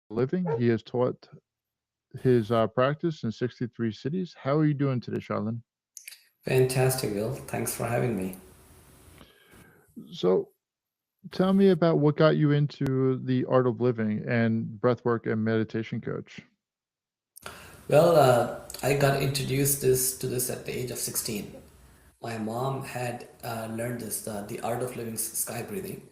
of Living. He has taught his practice in 63 cities. How are you doing today, Charlene? Fantastic, Will. Thanks for having me. So, tell me about what got you into the art of living and breathwork and meditation coach. Well, I got introduced to this at the age of 16. My mom had learned the art of living sky breathing,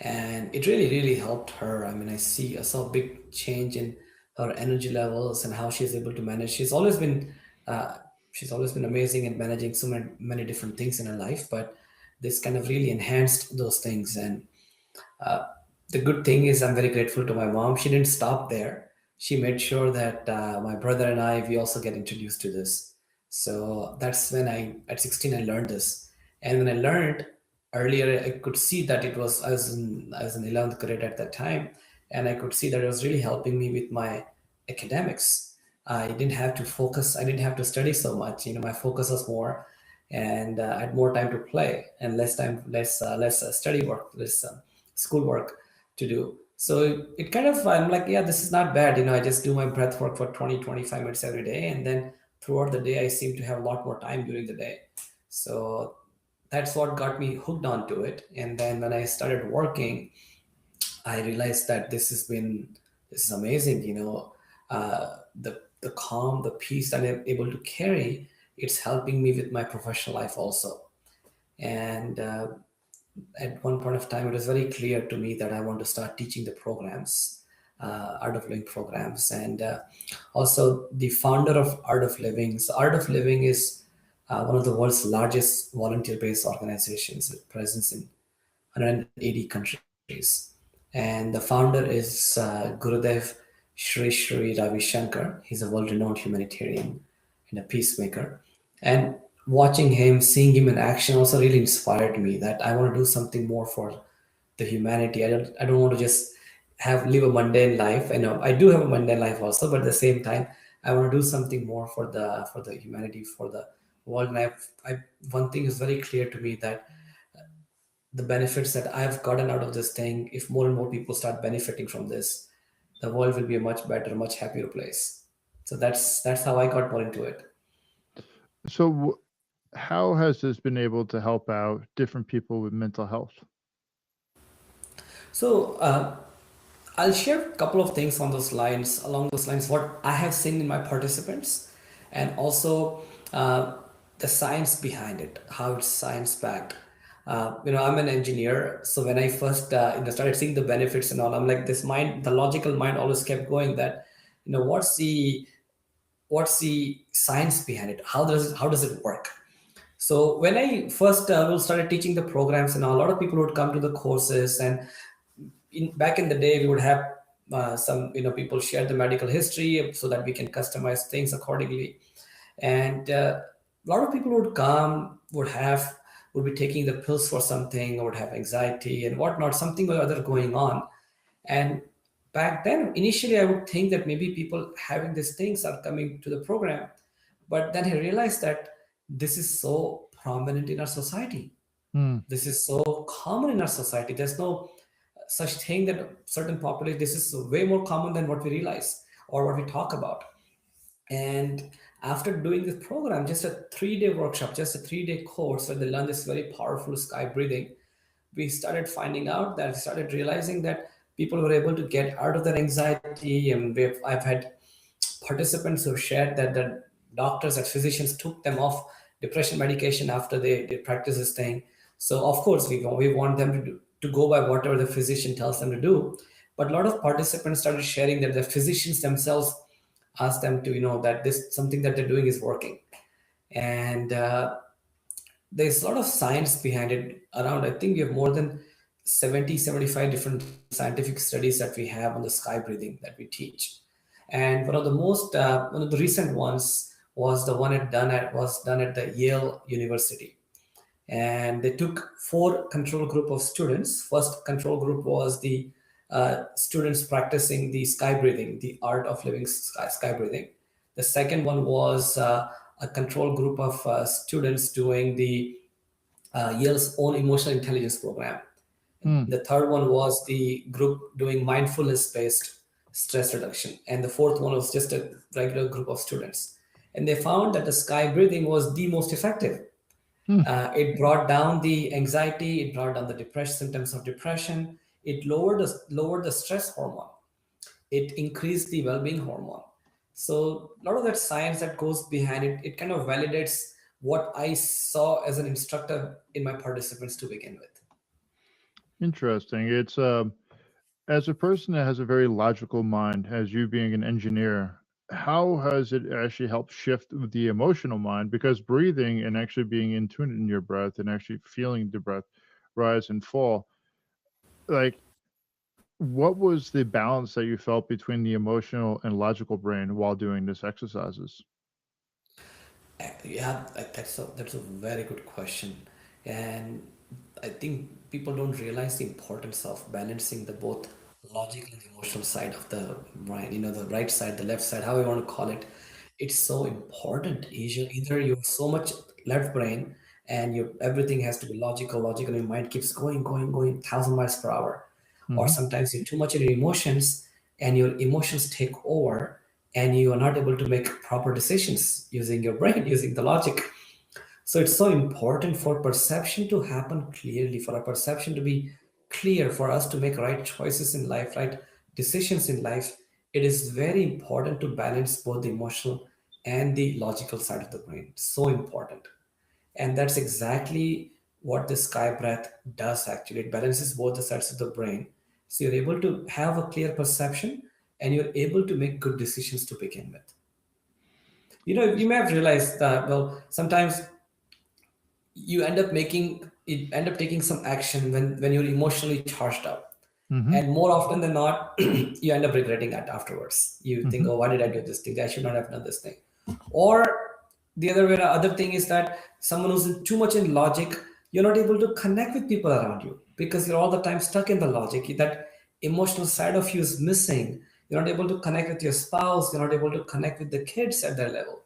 and it really helped her. I mean, I saw a big change in her energy levels and how she's able to manage. Uh, she's always been amazing at managing so many different things in her life, but this kind of really enhanced those things. And the good thing is I'm very grateful to my mom. She didn't stop there. She made sure that my brother and we also get introduced to this. So that's when at 16 I learned this. And when I learned earlier, I could see that I was in 11th grade at that time, and I could see that it was really helping me with my academics. I didn't have to focus. I didn't have to study so much. My focus was more, and I had more time to play and less study work, less schoolwork to do. So it kind of, I'm like, yeah, this is not bad. I just do my breath work for 20-25 minutes every day. And then throughout the day, I seem to have a lot more time during the day. So that's what got me hooked onto it. And then when I started working, I realized that this is amazing. The calm, the peace that I'm able to carry, it's helping me with my professional life also. And at one point of time, it was very clear to me that I want to start teaching the programs, Art of Living programs. And also, the founder of Art of Living. So, Art of Living is one of the world's largest volunteer based organizations with presence in 180 countries. And the founder is Gurudev Sri Ravi Shankar. He's a world renowned humanitarian and a peacemaker. And watching him, seeing him in action also really inspired me that I want to do something more for the humanity. I don't want to just have live a mundane life. I know I do have a mundane life also, but at the same time, I want to do something more for the humanity, for the world. And one thing is very clear to me that the benefits that I've gotten out of this thing, if more and more people start benefiting from this, the world will be a much better, much happier place. So that's how I got more into it. So, how has this been able to help out different people with mental health? So I'll share a couple of things on those lines, along those lines, what I have seen in my participants, and also uh, the science behind it, how it's science backed. I'm an engineer, so when I first started seeing the benefits and all, I'm like, this mind, the logical mind always kept going that, what's the science behind it? How does it work? So when I first started teaching the programs, and a lot of people would come to the courses, and back in the day we would have some people share the medical history so that we can customize things accordingly. And a lot of people would come, would be taking the pills for something, or would have anxiety and whatnot, something or other going on. And back then, initially, I would think that maybe people having these things are coming to the program. But then I realized that this is so prominent in our society. Hmm. This is so common in our society. There's no such thing that certain population, this is way more common than what we realize or what we talk about. And after doing this program, just a 3-day workshop, just a 3-day course where they learn this very powerful sky breathing, we started finding out that, started realizing that people were able to get out of their anxiety. And I've had participants who shared that the doctors and physicians took them off depression medication after they practice this thing. So of course we want them to go by whatever the physician tells them to do. But a lot of participants started sharing that the physicians themselves asked them to that this something that they're doing is working. And there's a lot of science behind it around. I think we have more than 70-75 different scientific studies that we have on the sky breathing that we teach. And one of the recent ones was the one was done at the Yale University. And they took 4 control group of students. First control group was the students practicing the sky breathing, the art of living sky breathing. The second one was a control group of students doing the Yale's own emotional intelligence program. Hmm. The third one was the group doing mindfulness based stress reduction, and the fourth one was just a regular group of students. And they found that the sky breathing was the most effective. Hmm, It brought down the anxiety, it brought down the depression symptoms of depression, it lowered the stress hormone, it increased the well-being hormone. So a lot of that science that goes behind it, it kind of validates what I saw as an instructor in my participants to begin with. interesting. It's as a person that has a very logical mind, as you being an engineer, how has it actually helped shift the emotional mind? Because breathing and actually being in tune in your breath and actually feeling the breath rise and fall, like what was the balance that you felt between the emotional and logical brain while doing this exercises? Yeah, that's a very good question, and I think people don't realize the importance of balancing the both logical and emotional side of the brain. You know, the right side, the left side, however you want to call it. It's so important. Either you're so much left brain and your everything has to be logical. Your mind keeps going 1,000 miles per hour, or Hmm. sometimes you're too much in your emotions and your emotions take over and you are not able to make proper decisions using your brain, using the logic. So it's so important for perception to happen clearly, for our perception to be clear, for us to make right choices in life, right decisions in life. It is very important to balance both the emotional and the logical side of the brain. So important. And that's exactly what the sky breath does actually. It balances both the sides of the brain. So you're able to have a clear perception and you're able to make good decisions to begin with. You know, you may have realized that, well, sometimes you end up taking some action when you're emotionally charged up, Hmm. and more often than not you end up regretting it afterwards. You think, Hmm. oh, why did I do this thing? I should not have done this thing. Or the other thing is that someone who's too much in logic, you're not able to connect with people around you because you're all the time stuck in the logic. That emotional side of you is missing. You're not able to connect with your spouse, you're not able to connect with the kids at their level.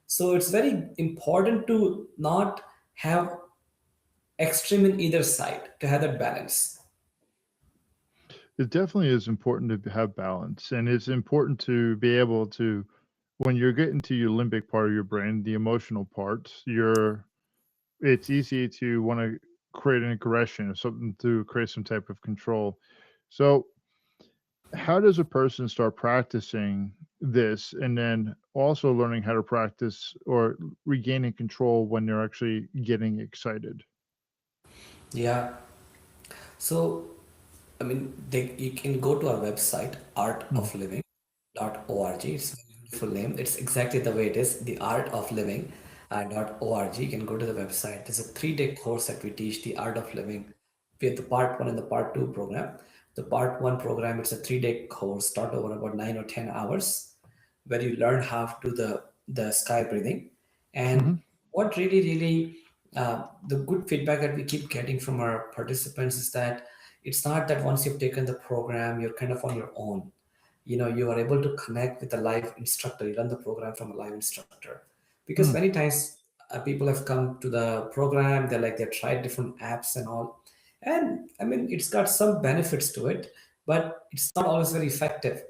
So it's very important to not have extreme in either side, to have that balance. It definitely is important to have balance, and it's important to be able to, when you're getting to your limbic part of your brain, the emotional part, it's easy to want to create an aggression or something to create some type of control. So, how does a person start practicing this and then also learning how to practice or regaining control when they're actually getting excited? Yeah. So I mean, you can go to our website, Mm, artofliving.org. It's a beautiful name. It's exactly the way it is, the art of living .org. You can go to the website. There's a 3-day course that we teach, the art of living. We have the part one and the part two program. The part one program, it's a 3-day course, start over about 9 or 10 hours, where you learn how to do the sky breathing. And mhm, what really the good feedback that we keep getting from our participants is that it's not that once you've taken the program you're kind of on your own. You know, you are able to connect with a live instructor. You learn the program from a live instructor, because mm. many times people have come to the program, they've tried different apps and all, and I mean it's got some benefits to it, but it's not always very effective.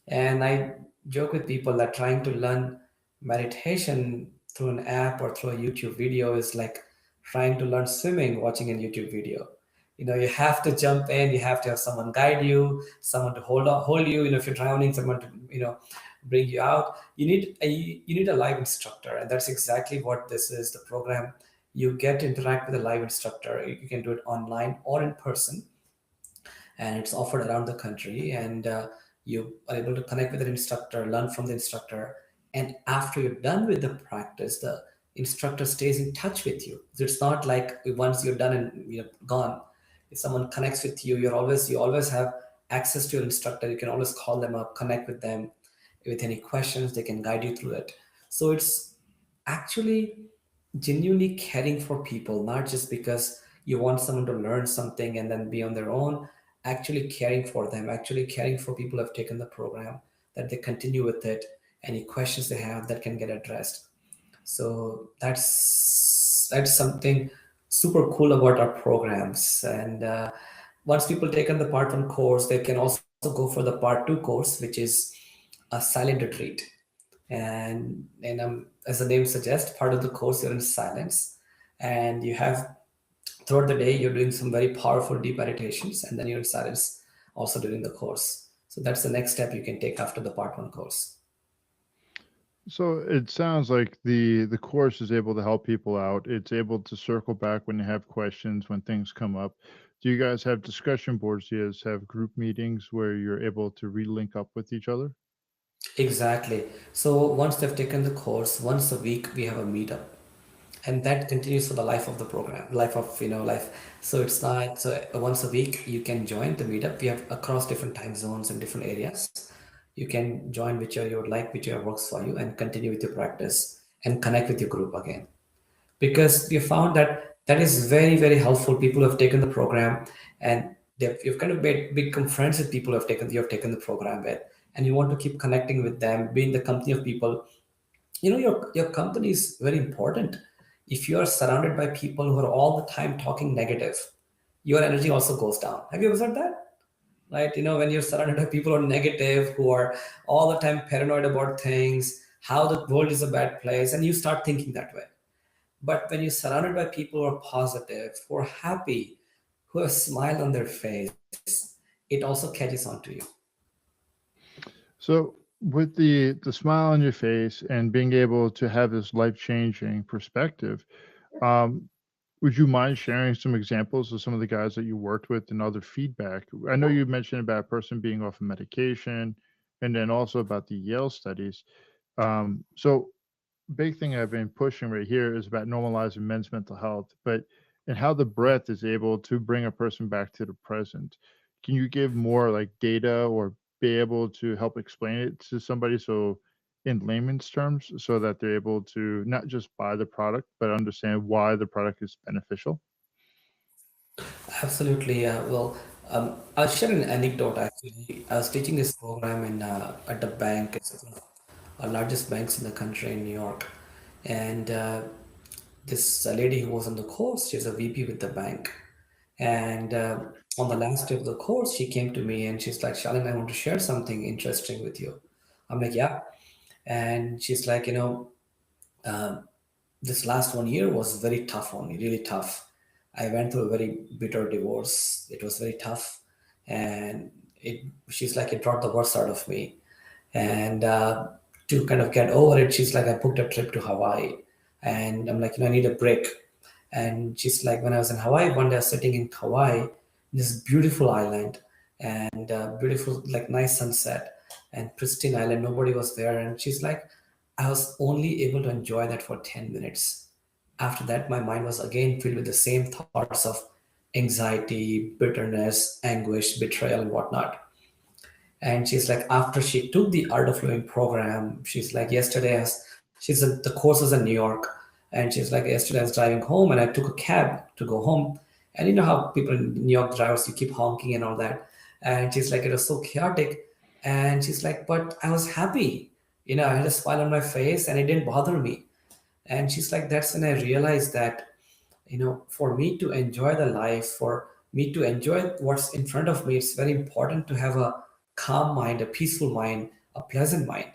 And I joke with people that trying to learn meditation through an app or through a YouTube video is like trying to learn swimming watching a YouTube video. You know, you have to jump in, you have to have someone guide you, someone to hold you. You know, if you're drowning, someone to, bring you out. You need a live instructor, and that's exactly what this is. The program, you get to interact with a live instructor. You can do it online or in person, and it's offered around the country. And you are able to connect with an instructor, learn from the instructor, and after you're done with the practice, the instructor stays in touch with you. So it's not like once you're done and you're gone. If someone connects with you, you always have access to your instructor. You can always call them up, connect with them with any questions. They can guide you through it. So it's actually genuinely caring for people, not just because you want someone to learn something and then be on their own. Actually caring for them, actually caring for people who have taken the program, that they continue with it. Any questions they have that can get addressed. So that's something super cool about our programs. And once people take on the part one course, they can also go for the part two course, which is a silent retreat. And as the name suggests, part of the course you're in silence, and you have throughout the day you're doing some very powerful deep meditations, and then you're in silence also during the course. So that's the next step you can take after the part one course. So it sounds like the course is able to help people out. It's able to circle back when they have questions, when things come up. Do you guys have discussion boards? Do you guys have group meetings where you're able to relink up with each other? Exactly. So once they've taken the course, once a week we have a meetup, and that continues for the life of the program, life of life. So it's not so once a week you can join the meetup. We have across different time zones and different areas. You can join whichever you would like, whichever works for you, and continue with your practice and connect with your group again, because we found that that is very very helpful. People who have taken the program, and you've kind of become friends with people who have taken the program with, and you want to keep connecting with them, be in the company of people. Your company is very important. If you are surrounded by people who are all the time talking negative, your energy also goes down. Have you observed that? Right, when you're surrounded by people who are negative, who are all the time paranoid about things, how the world is a bad place, and you start thinking that way. But when you're surrounded by people who are positive, who are happy, who have a smile on their face, it also catches on to you. So with the smile on your face and being able to have this life-changing perspective, um, would you mind sharing some examples of some of the guys that you worked with and other feedback? I know you mentioned about a person being off of medication and then also about the Yale studies. So big thing I've been pushing right here is about normalizing men's mental health, but and how the breath is able to bring a person back to the present. Can you give more like data or be able to help explain it to somebody so in layman's terms so that they're able to not just buy the product but understand why the product is beneficial? Absolutely. Well, I'll share an anecdote actually. I was teaching this program at the bank. It's one of our largest banks in the country in New York. And this lady who was on the course, she's a VP with the bank. And on the last day of the course, she came to me and she's like, Shalin, I want to share something interesting with you. I'm like, yeah. And she's like, uh, this last 1 year was very tough on me, really tough. I went through a very bitter divorce. It was very tough, and it. She's like it brought the worst out of me, and to kind of get over it, she's like I booked a trip to Hawaii, and I'm like I need a break, and she's like when I was in Hawaii one day, I was sitting in Hawaii, this beautiful island, and beautiful like nice sunset, and pristine island. Nobody was there, and she's like I was only able to enjoy that for 10 minutes. After that, my mind was again filled with the same thoughts of anxiety, bitterness, anguish, betrayal, and whatnot. And she's like, after she took the Art of Living program, she's like, yesterday, the course was in New York. And she's like, yesterday I was driving home and I took a cab to go home. And you know how people in New York drivers, you keep honking and all that. And she's like, it was so chaotic. And she's like, but I was happy. I had a smile on my face and it didn't bother me. And she's like, that's when I realized that for me to enjoy the life, for me to enjoy what's in front of me, it's very important to have a calm mind, a peaceful mind, a pleasant mind.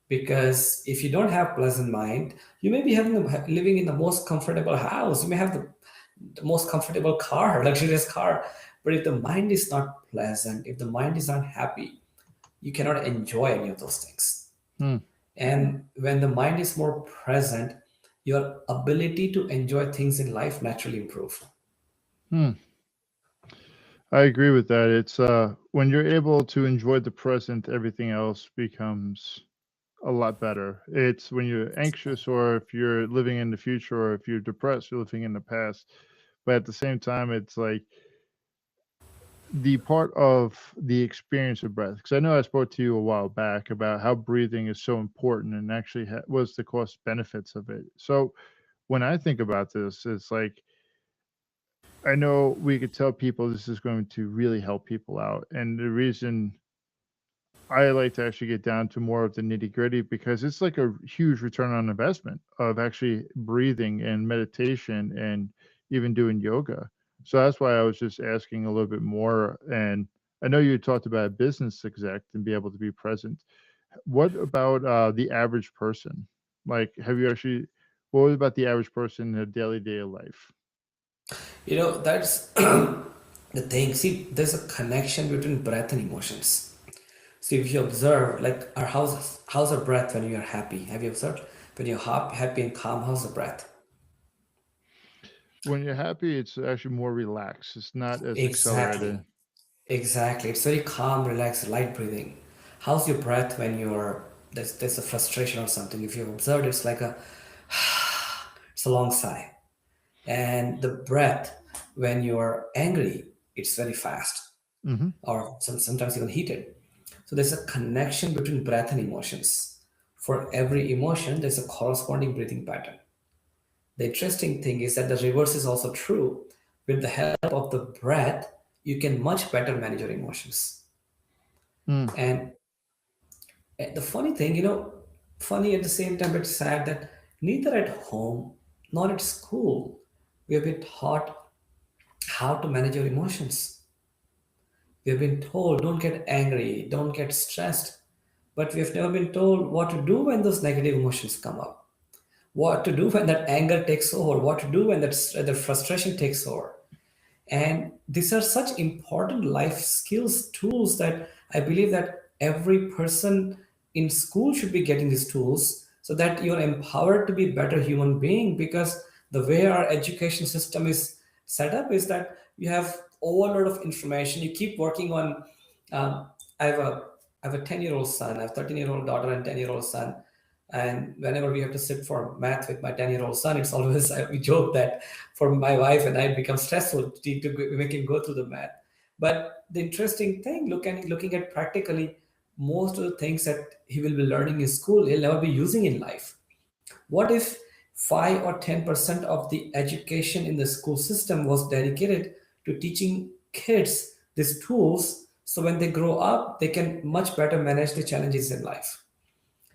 Because if you don't have pleasant mind, you may be living in the most comfortable house, you may have the most comfortable car, luxurious car, but if the mind is not pleasant, if the mind is not happy, you cannot enjoy any of those things. Hmm. And when the mind is more present, your ability to enjoy things in life naturally improve. Hmm. I agree with that. It's when you're able to enjoy the present, everything else becomes a lot better. It's when you're anxious or if you're living in the future or if you're depressed, you're living in the past. But at the same time, it's like the part of the experience of breath. Because I know I spoke to you a while back about how breathing is so important and actually was the cost benefits of it. So when I think about this, it's like I know we could tell people this is going to really help people out. And the reason I like to actually get down to more of the nitty gritty because it's like a huge return on investment of actually breathing and meditation and even doing yoga. So that's why I was just asking a little bit more. And I know you talked about a business exec and be able to be present. What about the average person? Like, have you actually? What about the average person in their daily day life? That's the thing. See, there's a connection between breath and emotions. So if you observe, like how's our breath when you are happy? Have you observed when you're happy and calm? How's the breath? When you're happy, it's actually more relaxed. It's not as Exactly, accelerated. exactly. It's very calm, relaxed, light breathing. How's your breath when you're there's a frustration or something? If you've observed, it's like a it's a long sigh. And the breath when you're angry, it's very fast, Hmm. or sometimes even heated. So there's a connection between breath and emotions. For every emotion, there's a corresponding breathing pattern. The interesting thing is that the reverse is also true. With the help of the breath, you can much better manage your emotions. Mm. And the funny thing, funny at the same time, but sad that neither at home nor at school we have been taught how to manage your emotions. We have been told don't get angry, don't get stressed, but we have never been told what to do when those negative emotions come up, what to do when that anger takes over, what to do when the frustration takes over. And these are such important life skills, tools that I believe that every person in school should be getting these tools so that you're empowered to be a better human being. Because the way our education system is set up is that you have overload of information. You keep working on. Um, I have a I have a 10-year-old son. I have 13-year-old daughter and 10-year-old son. And whenever we have to sit for math with my 10-year-old son, it's always we joke that for my wife and I, it becomes stressful to make him go through the math. But the interesting thing, looking at practically, most of the things that he will be learning in school, he'll never be using in life. What if 5 or 10% of the education in the school system was dedicated to teaching kids these tools so when they grow up, they can much better manage the challenges in life?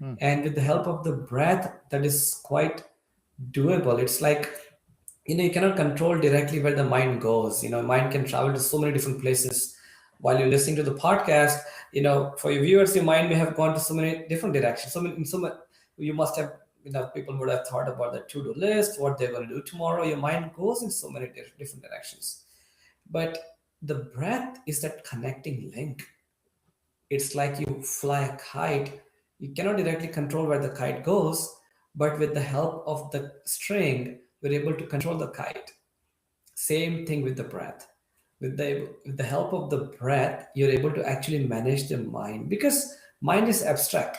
Mm. And with the help of the breath, that is quite doable. It's like, you cannot control directly where the mind goes. Mind can travel to so many different places. While you're listening to the podcast, for your viewers, your mind may have gone to so many different directions. You must have, people would have thought about the to-do list, what they're going to do tomorrow. Your mind goes in so many different directions. But the breath is that connecting link. It's like you fly a kite. You cannot directly control where the kite goes, but with the help of the string, you're able to control the kite. Same thing with the breath. With the help of the breath, you're able to actually manage the mind, because mind is abstract.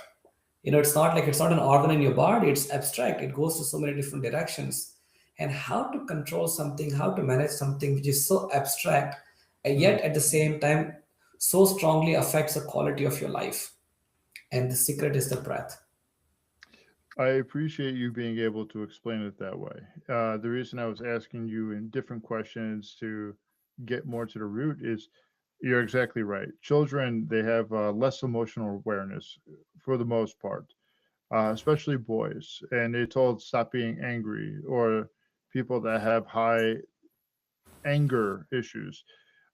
It's not an organ in your body, it's abstract. It goes to so many different directions. And how to control something, how to manage something which is so abstract, and Mm. yet at the same time so strongly affects the quality of your life. And the secret is the breath. I appreciate you being able to explain it that way. The reason I was asking you in different questions to get more to the root is you're exactly right. Children, they have less emotional awareness for the most part, especially boys. And they're told stop being angry, or people that have high anger issues.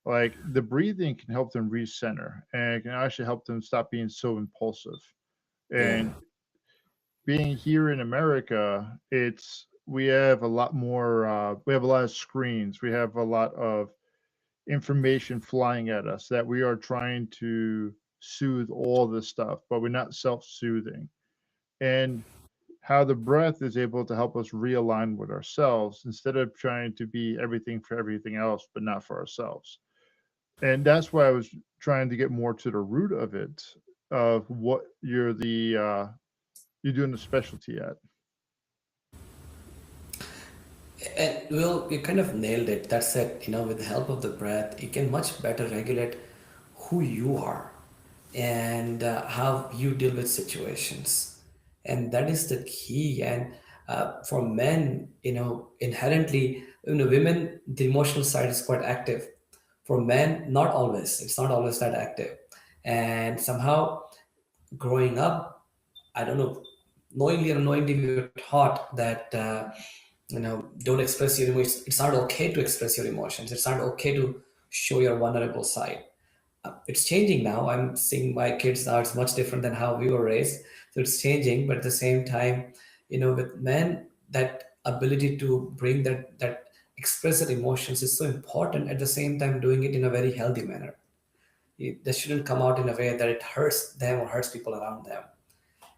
Like the breathing can help them recenter and it can actually help them stop being so impulsive. Yeah. And being here in America, it's we have a lot more. We have a lot of screens. We have a lot of information flying at us that we are trying to soothe all this stuff, but we're not self-soothing. And how the breath is able to help us realign with ourselves instead of trying to be everything for everything else, but not for ourselves. And that's why I was trying to get more to the root of it, of what you're doing the specialty at. And well, you kind of nailed it. That's it. With the help of the breath, you can much better regulate who you are and how you deal with situations. And that is the key. And for men, inherently, women, the emotional side is quite active. For men, not always. It's not always that active. And somehow, growing up, I don't know, knowingly or unknowingly, we were taught that don't express your emotions. It's not okay to express your emotions. It's not okay to show your vulnerable side. It's changing now. I'm seeing my kids now, it's much different than how we were raised. So it's changing, but at the same time, with men, that ability to bring that express their emotions is so important. At the same time, doing it in a very healthy manner. They shouldn't come out in a way that it hurts them or hurts people around them.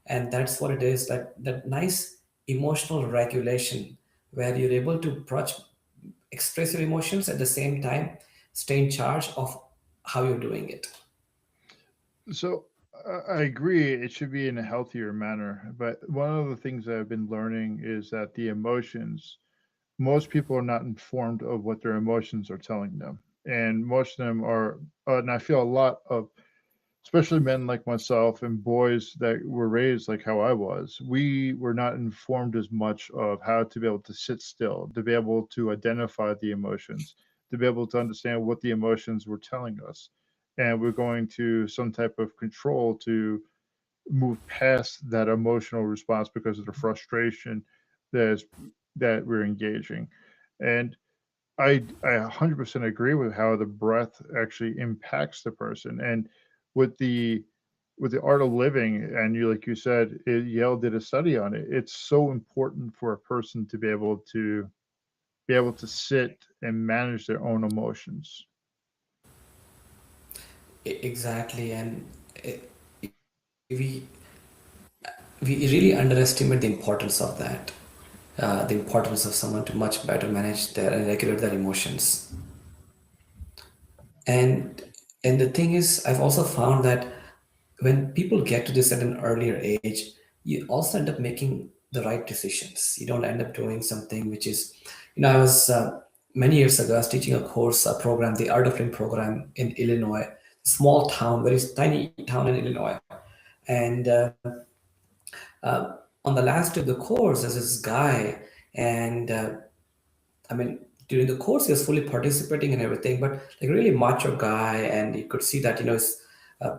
And that's what it is, that nice emotional regulation, where you're able to express your emotions, at the same time stay in charge of how you're doing it. So I agree it should be in a healthier manner. But one of the things that I've been learning is that the emotions, most people are not informed of what their emotions are telling them. And most of them are, and I feel a lot of, especially men like myself and boys that were raised like how I was, we were not informed as much of how to be able to sit still, to be able to identify the emotions, to be able to understand what the emotions were telling us. And we're going to some type of control to move past that emotional response because of the frustration that is, that we're engaging. And I 100% agree with how the breath actually impacts the person. And with the with the art of living, and you like you said, Yale did a study on it. It's so important for a person to be able to sit and manage their own emotions. Exactly. And eh, we really underestimate the importance of that, the importance of someone to much better manage their and regulate their emotions. and and the thing is, I've also found that when people get to this at an earlier age, you also end up making the right decisions. You don't end up doing something which is, I was many years ago, I was teaching a course, a program, the Art of Living program in Illinois, small town, very tiny town in Illinois. And uh, on the last day of the course, there's this guy, and I mean, during the course, he was fully participating and everything, but like really macho guy, and you could see that uh,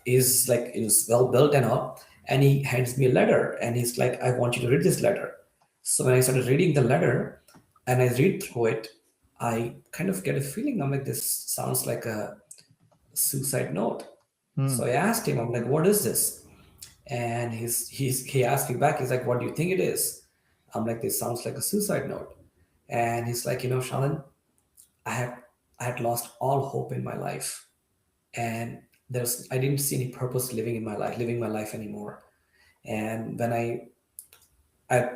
is like is well built and all. And he hands me a letter, and he's like, "I want you to read this letter." So when I started reading the letter, and I read through it, I kind of get a feeling. I'm like, this sounds like a suicide note. Hmm. So I asked him, I'm like, "What is this?" And he asked me back. He's like, "What do you think it is?" I'm like, "This sounds like a suicide note." And he's like, Shannon, I had I had lost all hope in my life, and I didn't see any purpose living my life anymore. And when I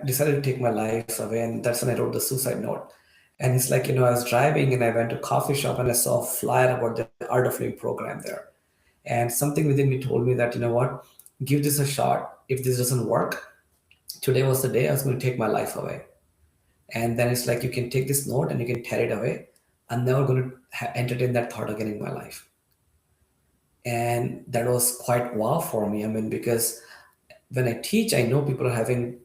decided to take my life away, and that's when I wrote the suicide note. And it's like, I was driving and I went to a coffee shop and I saw a flyer about the Art of Living program there. And something within me told me that, give this a shot. If this doesn't work, today was the day I was going to take my life away. And then it's like, you can take this note and you can tear it away. I'm never going to entertain that thought again in my life. And that was quite wow for me. I mean, because when I teach, I know people are having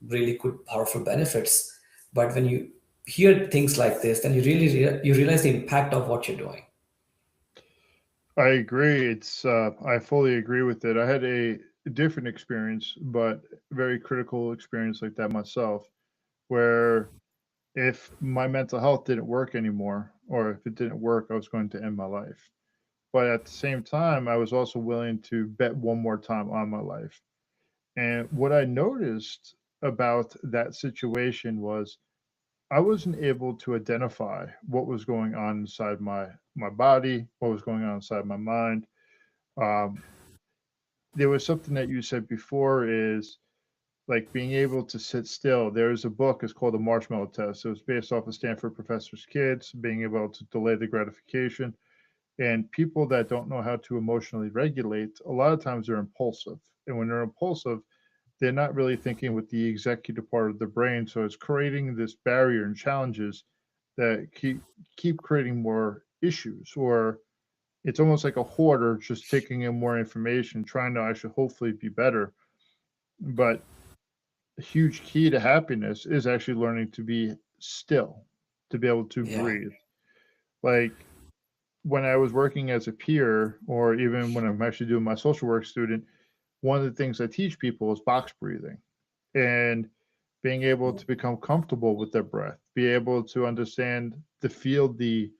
really good, powerful benefits. But when you hear things like this, then you realize the impact of what you're doing. I agree. I fully agree with it. I had a different experience, but very critical experience like that myself, where if my mental health didn't work anymore, or if it didn't work, I was going to end my life. But at the same time, I was also willing to bet one more time on my life. And what I noticed about that situation was I wasn't able to identify what was going on inside my body, what was going on inside my mind. Um, there was something that you said before is like being able to sit still. There's a book, it's called the Marshmallow Test. It was based off of Stanford professor's kids being able to delay the gratification. And people that don't know how to emotionally regulate, a lot of times they're impulsive. And when they're impulsive, they're not really thinking with the executive part of the brain. So it's creating this barrier and challenges that keep creating more issues, or it's almost like a hoarder just taking in more information, trying to actually hopefully be better. But a huge key to happiness is actually learning to be still, to be able to Yeah. breathe. Like when I was working as a peer, or even when I'm actually doing my social work student, one of the things I teach people is box breathing and being able to become comfortable with their breath, be able to understand to feel the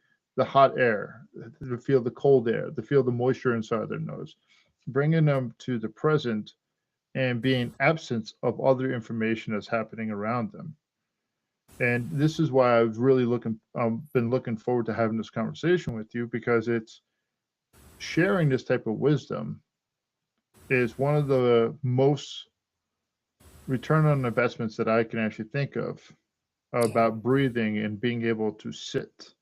the hot air, to feel the cold air, to feel the moisture inside their nose, bringing them to the present and being absent of other information that's happening around them. And this is why I've really been looking forward to having this conversation with you, because it's sharing this type of wisdom is one of the most return on investments that I can actually think of Yeah, about breathing and being able to sit.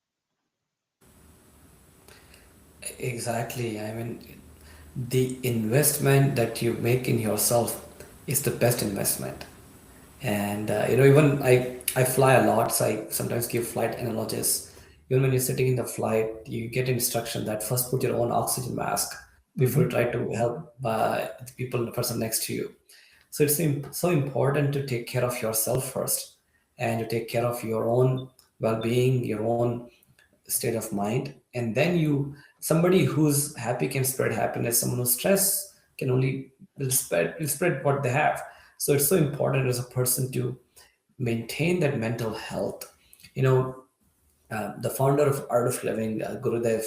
exactly. I mean, the investment that you make in yourself is the best investment. And even I fly a lot, so I sometimes give flight analogies. Even when you're sitting in the flight, you get instruction that first put your own oxygen mask before you Hmm. try to help the people, the person next to you. So it's so important to take care of yourself first, and to take care of your own well-being, your own state of mind, and then somebody who's happy can spread happiness. Someone who's stressed can only will spread what they have. So it's so important as a person to maintain that mental health. You know, the founder of Art of Living, Gurudev,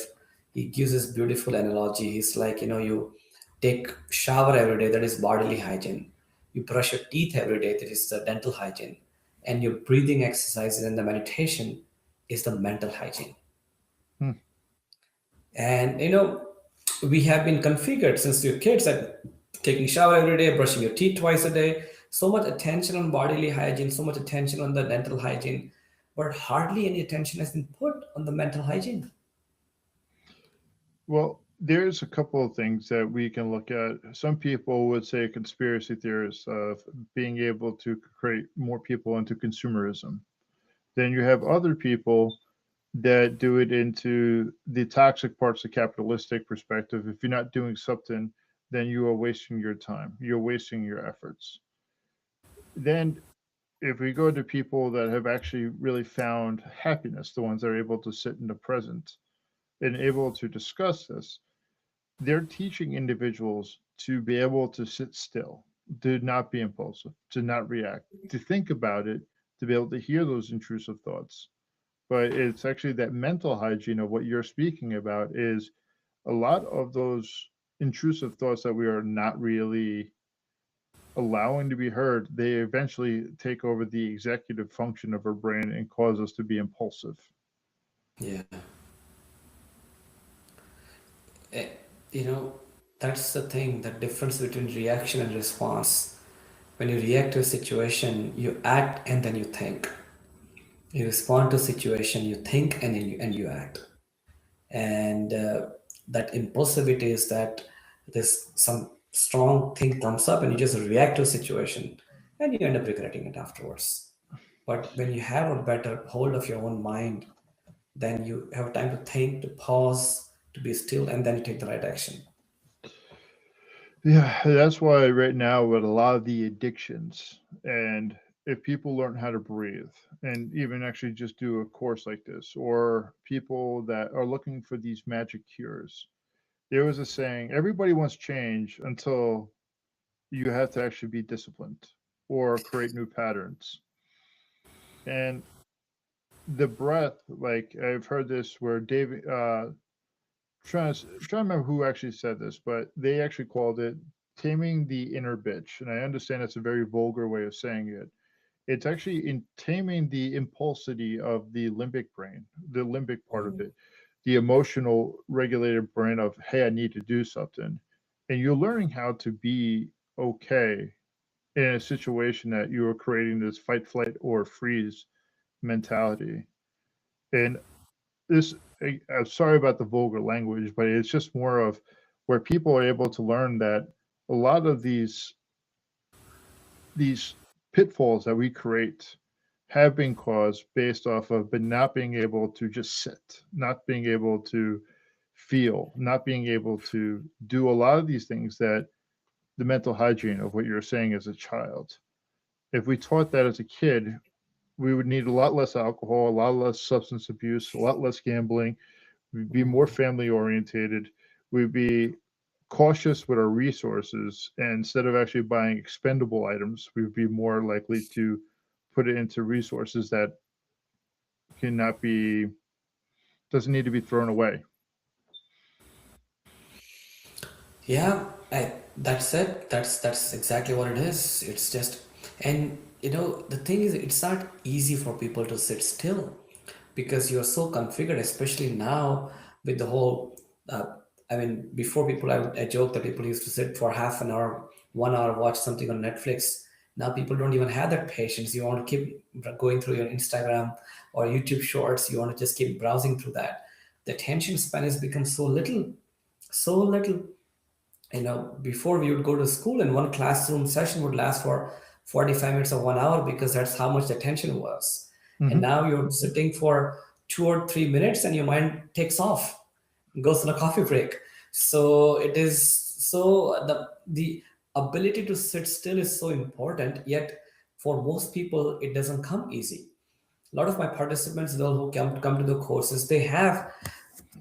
he gives this beautiful analogy. He's like, you take shower every day, that is bodily hygiene. You brush your teeth every day, that is the dental hygiene. And your breathing exercises and the meditation is the mental hygiene. Hmm. And we have been configured since your kids at taking shower every day, brushing your teeth twice a day, so much attention on bodily hygiene, so much attention on the dental hygiene, but hardly any attention has been put on the mental hygiene. Well, there's a couple of things that we can look at. Some people would say conspiracy theorists of being able to create more people into consumerism. Then you have other people that do it into the toxic parts of capitalistic perspective. If you're not doing something, then you are wasting your time. You're wasting your efforts. Then if we go to people that have actually really found happiness, the ones that are able to sit in the present and able to discuss this, they're teaching individuals to be able to sit still, to not be impulsive, to not react, to think about it, to be able to hear those intrusive thoughts. But it's actually that mental hygiene of what you're speaking about is a lot of those intrusive thoughts that we are not really allowing to be heard, they eventually take over the executive function of our brain and cause us to be impulsive. Yeah. Eh, you know, that's the thing, the difference between reaction and response. When you react to a situation, you act and then you think. You respond to a situation, you think and you act. And that impulsivity is that this some strong thing comes up and you just react to a situation and you end up regretting it afterwards. But when you have a better hold of your own mind, then you have time to think, to pause, to be still, and then you take the right action. Yeah, that's why right now with a lot of the addictions, and if people learn how to breathe and even actually just do a course like this, or people that are looking for these magic cures, there was a saying, everybody wants change until you have to actually be disciplined or create new patterns. And the breath, like I've heard this where David, trying to remember who actually said this, but they actually called it taming the inner bitch. And I understand it's a very vulgar way of saying it. It's actually in taming the impulsivity of the limbic brain, the limbic part of it, the emotional regulated brain of, hey, I need to do something. And you're learning how to be okay in a situation that you are creating this fight, flight, or freeze mentality. And this, I'm sorry about the vulgar language, but it's just more of where people are able to learn that a lot of these pitfalls that we create have been caused based off of but not being able to just sit, not being able to feel, not being able to do a lot of these things that the mental hygiene of what you're saying as a child. If we taught that as a kid, we would need a lot less alcohol, a lot less substance abuse, a lot less gambling. We'd be more family orientated. We'd be cautious with our resources. And instead of actually buying expendable items, we'd be more likely to put it into resources that cannot be Doesn't need to be thrown away. Yeah, that's it. That's exactly what it is. It's just, and the thing is, it's not easy for people to sit still because you're so configured, especially now with the whole. Uh, I mean, before people, I joke that people used to sit for half an hour, 1 hour, watch something on Netflix. Now people don't even have that patience. You want to keep going through your Instagram or YouTube Shorts. You want to just keep browsing through that. The attention span has become so little. Before we would go to school and one classroom session would last for 45 minutes or 1 hour because that's how much the attention was. And Hmm. now you're sitting for 2 or 3 minutes and your mind takes off, goes on a coffee break. So it is so the ability to sit still is so important, yet for most people it doesn't come easy. A lot of my participants, those who come to the courses, they have,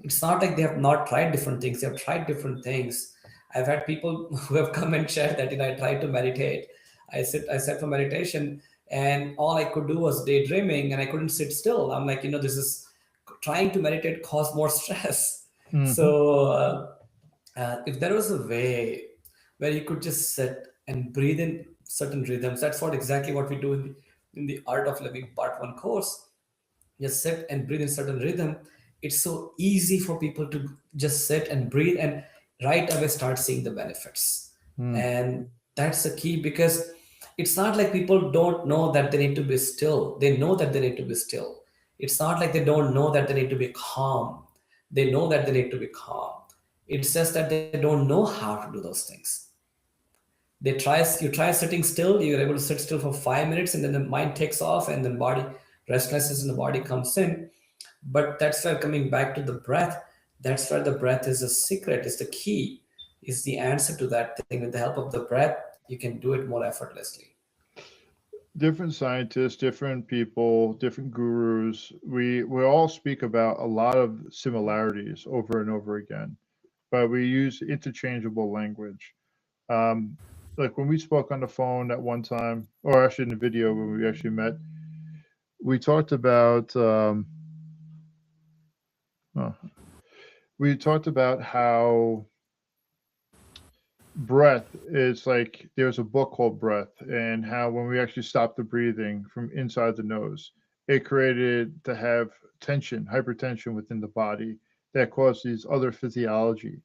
it's not like they have not tried different things, they have tried different things. I've had people who have come and shared that I tried to meditate. I sat for meditation and all I could do was daydreaming and I couldn't sit still. I'm like, this is trying to meditate cause more stress. Hmm. So if there was a way where you could just sit and breathe in certain rhythms, that's what exactly what we do in the Art of Living Part 1 course. Just sit and breathe in certain rhythm. It's so easy for people to just sit and breathe and right away start seeing the benefits. Hmm. And that's the key because it's not like people don't know that they need to be still. They know that they need to be still. It's not like they don't know that they need to be calm. They know that they need to be calm. It's just that they don't know how to do those things. You try sitting still, you're able to sit still for 5 minutes and then the mind takes off and then body restlessness in the body comes in. But that's where coming back to the breath, that's where the breath is the secret, is the key, is the answer to that thing. With the help of the breath you can do it more effortlessly. Different scientists, different people, different gurus. We all speak about a lot of similarities over and over again, but we use interchangeable language. Um, like when we spoke on the phone at one time, or actually in the video when we actually met, we talked about oh, we talked about how breath is like there's a book called Breath, and how when we actually stopped the breathing from inside the nose, it created to have tension, hypertension within the body that causes other physiology.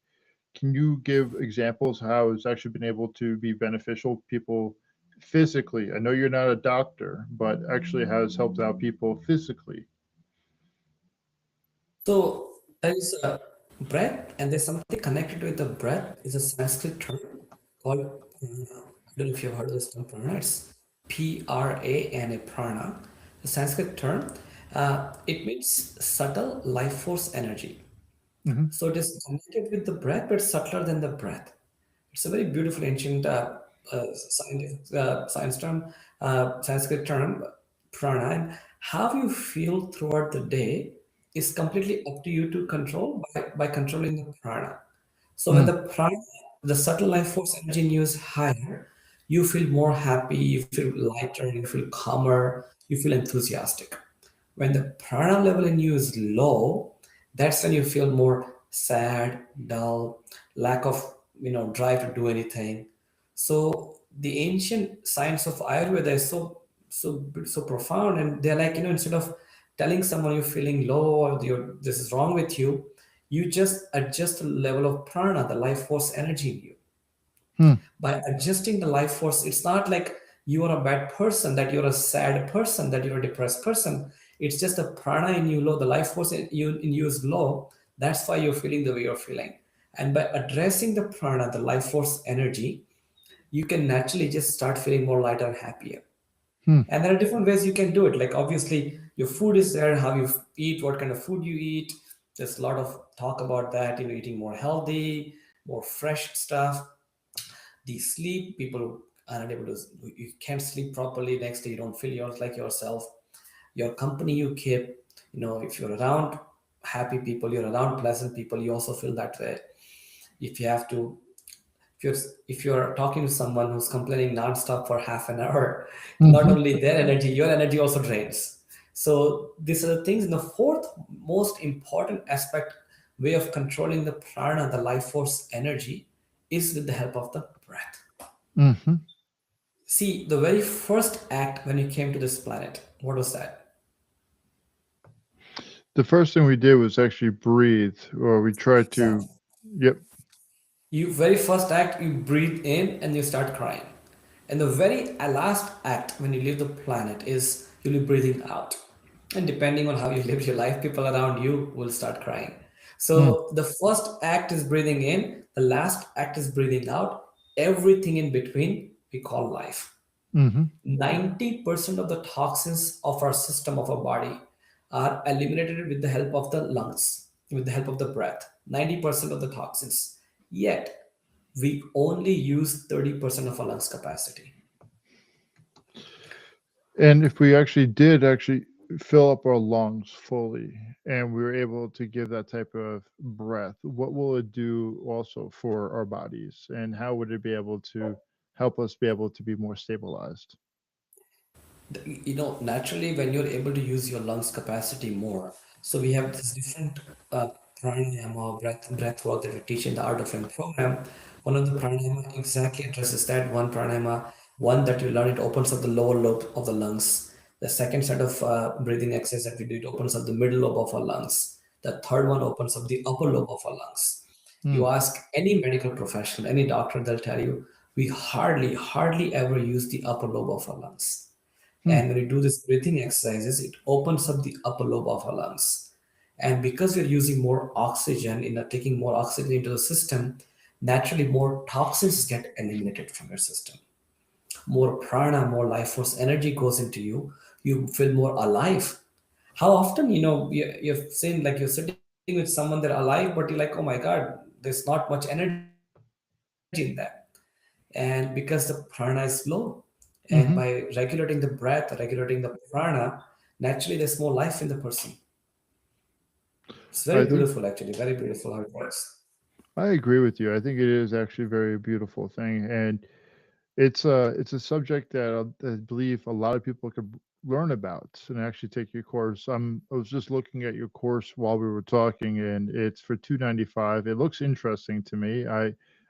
Can you give examples how it's actually been able to be beneficial to people physically? I know you're not a doctor, but actually has helped out people physically. So there is a breath, and there's something connected with the breath. Is a Sanskrit term called prana. I don't know if you've heard of this term prana. It's Prana, prana. The Sanskrit term. It means subtle life force energy. Hmm. So it is connected with the breath, but subtler than the breath. It's a very beautiful ancient science term, Sanskrit term, prana. And how you feel throughout the day is completely up to you to control by controlling the prana. So when Mm. the prana, the subtle life force energy in you is higher, you feel more happy, you feel lighter, you feel calmer, you feel enthusiastic. When the prana level in you is low, that's when you feel more sad, dull, lack of drive to do anything. So the ancient science of Ayurveda is so profound, and they're like, instead of telling someone you're feeling low or this is wrong with you, you just adjust the level of prana, the life force energy in you. Hmm. By adjusting the life force, it's not like you are a bad person, that you're a sad person, that you're a depressed person. It's just the prana in you low, the life force in you is low. That's why you're feeling the way you're feeling. And by addressing the prana, the life force energy, you can naturally just start feeling more lighter and happier. Hmm. And there are different ways you can do it. Like obviously, your food is there, how you eat, what kind of food you eat. There's a lot of talk about that, eating more healthy, more fresh stuff. The sleep, people are not able to, you can't sleep properly, next day you don't feel like yourself. Your company you keep, if you're around happy people, you're around pleasant people, you also feel that way. If you have to, if you're if you're talking to someone who's complaining nonstop for half an hour, not Hmm. only their energy, your energy also drains. So these are the things. And the fourth most important aspect, way of controlling the prana, the life force energy, is with the help of the breath. Hmm. See, the very first act when you came to this planet, what was that? The first thing we did was actually breathe, or we tried to. Exactly. Yep. You very first act, you breathe in and you start crying. And the very last act when you leave the planet is you'll be breathing out. And depending on how you live your life, people around you will start crying. Mm. So the first act is breathing in, the last act is breathing out. Everything in between we call life. Hmm. 90% of the toxins of our system, of our body, are eliminated with the help of the lungs, with the help of the breath. 90% of the toxins. Yet, we only use 30% of our lungs capacity. And if we actually did actually fill up our lungs fully and we were able to give that type of breath, what will it do also for our bodies? And how would it be able to help us be able to be more stabilized? Naturally, when you're able to use your lungs capacity more, so we have this different uh, pranayama, breath work that we teach in the Art of Living program. One of the pranayama exactly addresses that. One pranayama, one that you learn, it opens up the lower lobe of the lungs. The second set of breathing exercise that we do, it opens up the middle lobe of our lungs. The third one opens up the upper lobe of our lungs. You Mm. ask any medical professional, any doctor, they'll tell you we hardly ever use the upper lobe of our lungs. Mm. And when you do this breathing exercises, it opens up the upper lobe of our lungs. And because we're using more oxygen, taking more oxygen into the system, naturally more toxins get eliminated from your system. More prana, more life force energy goes into you. You feel more alive. How often, you've seen like you're sitting with someone, they're alive, but you're like, oh my God, there's not much energy in them. And because the prana is low, and by regulating the Hmm. breath, regulating the prana, naturally there's more life in the person. It's very I beautiful, think actually, very beautiful how it works. I agree with you. I think it is actually a very beautiful thing, and it's a subject that I believe a lot of people could learn about and actually take your course. I was just looking at your course while we were talking, and it's for 295. It looks interesting to me.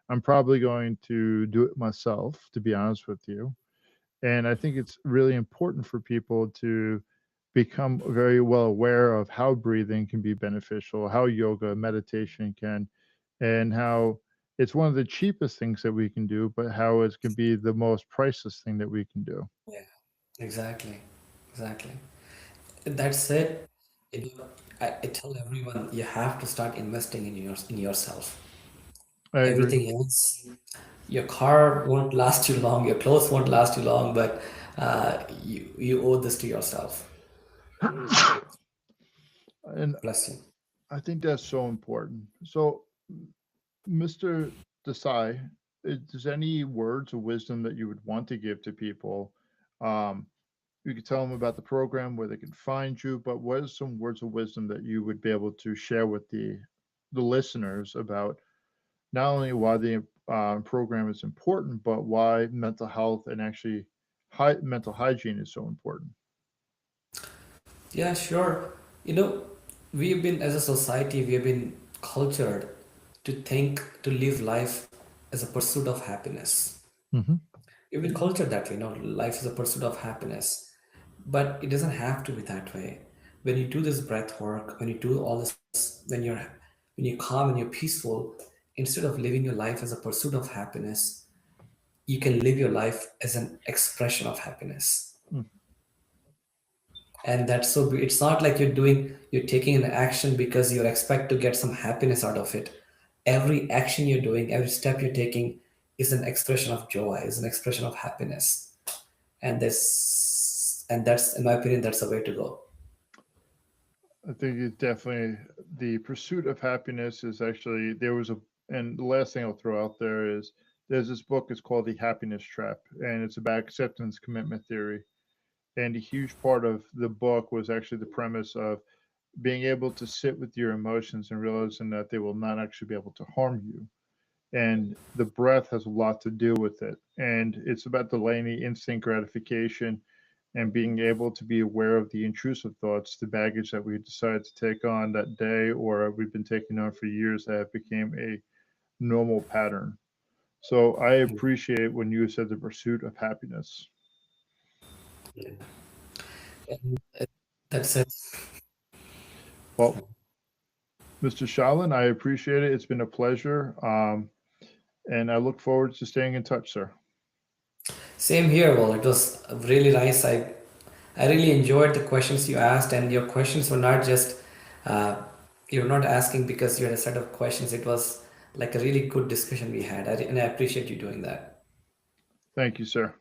I'm probably going to do it myself, to be honest with you. And I think it's really important for people to become very well aware of how breathing can be beneficial, how yoga, meditation can, and how it's one of the cheapest things that we can do, but how it can be the most priceless thing that we can do. Yeah, exactly, exactly. That's it. I tell everyone you have to start investing in yourself. I agree. Everything else, your car won't last you long, your clothes won't last you long, but you owe this to yourself. And Bless you. I think that's so important. So, Mr. Desai, is there any words of wisdom that you would want to give to people? Um, you could tell them about the program, where they can find you, but what are some words of wisdom that you would be able to share with the listeners about not only why the program is important, but why mental health and actually mental hygiene is so important? Yeah, sure. You know, we have been, as a society, we have been cultured to think, to live life as a pursuit of happiness. Hmm. We've been cultured that, life is a pursuit of happiness. But it doesn't have to be that way. When you do this breath work, when you do all this, when you're calm and you're peaceful, instead of living your life as a pursuit of happiness, you can live your life as an expression of happiness. And that's so it's not like you're taking an action because you expect to get some happiness out of it. Every action you're doing, every step you're taking is an expression of joy, is an expression of happiness. And that's, in my opinion, that's the way to go. I think it definitely the pursuit of happiness is actually there was a and the last thing I'll throw out there is there's this book. It's called The Happiness Trap, and it's about acceptance commitment theory. And a huge part of the book was actually the premise of being able to sit with your emotions and realizing that they will not actually be able to harm you. And the breath has a lot to do with it. And it's about delaying the instant gratification and being able to be aware of the intrusive thoughts, the baggage that we decided to take on that day or we've been taking on for years that became a normal pattern. So I appreciate when you said the pursuit of happiness. Yeah. And that's it. Well, Mr. Shalin, I appreciate it. It's been a pleasure. And I look forward to staying in touch, sir. Same here. Well, it was really nice. I really enjoyed the questions you asked, and your questions were not just uh, you're not asking because you had a set of questions. It was like a really good discussion we had, and I appreciate you doing that. Thank you, sir.